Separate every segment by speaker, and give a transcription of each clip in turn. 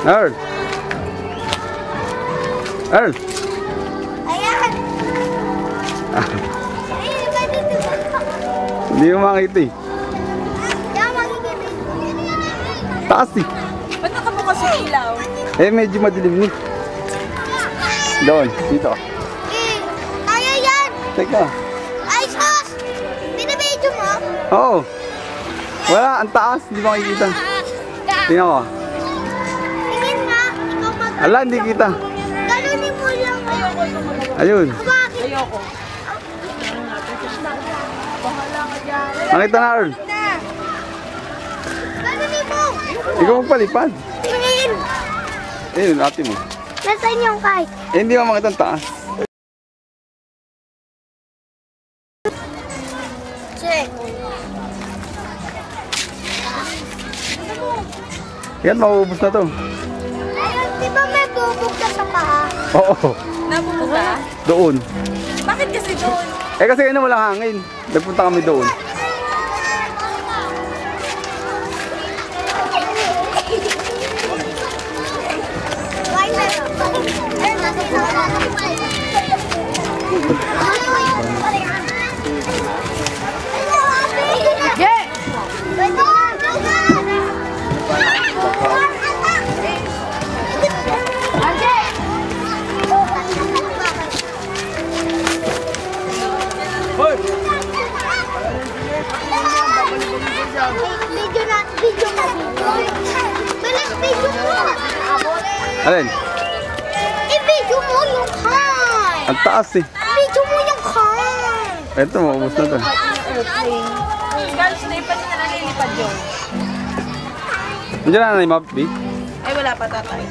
Speaker 1: Earl! Earl!
Speaker 2: Ayan!
Speaker 1: Hindi mo makita eh. Taas eh.
Speaker 3: Ba't nakabukas yung ilaw?
Speaker 1: Eh, medyo madilim eh. Doon, dito.
Speaker 2: Kaya yan!
Speaker 1: Teka.
Speaker 2: Ay, sus! Binibidyo mo?
Speaker 1: Oo. Wala, ang taas. Hindi makikita. Tingnan ko.
Speaker 2: Tingin nga, ikaw mag...
Speaker 1: Ala, hindi kita.
Speaker 2: Ganunin mo lang.
Speaker 1: Ayun.
Speaker 2: Bakit?
Speaker 3: Ayoko.
Speaker 1: Nakita na, Earl.
Speaker 2: Ganunin mo!
Speaker 1: Ikaw magpalipad.
Speaker 2: Tingin!
Speaker 1: Ayun, ate mo.
Speaker 2: Nasaan yung kay?
Speaker 1: Eh, hindi mo makita ang taas.
Speaker 2: Check.
Speaker 1: Yan, mauubos na to.
Speaker 2: Ayun, di ba may bubog ka sa paa?
Speaker 1: Oo.
Speaker 3: Nabubuga?
Speaker 1: Doon.
Speaker 3: Bakit kasi doon?
Speaker 1: Eh, kasi ano, walang hangin. Nagpunta kami doon.
Speaker 2: Why meron? Video na. Bilis, video mo.
Speaker 1: Alin?
Speaker 2: I-video mo yung car.
Speaker 1: Ang taas eh.
Speaker 2: Video mo yung car.
Speaker 1: Eto, maubos na to.
Speaker 3: Carlos, naipad na nalilipad yun.
Speaker 1: Nandiyan na na yung map, B?
Speaker 3: Ay, wala pa tatay.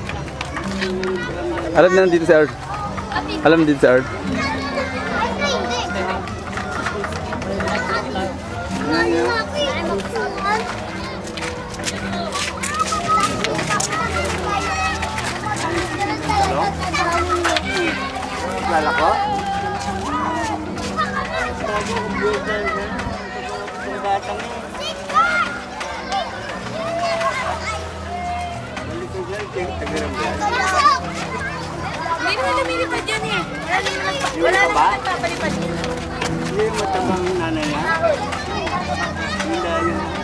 Speaker 1: Alam na nandito si Earth. Alam na dito si Earth.
Speaker 4: Lalako?
Speaker 3: Hindi naman lumilipad yan eh. Wala naman nagpapalipad yan.
Speaker 4: Hindi yung matabang nanay niya. Hindi yun.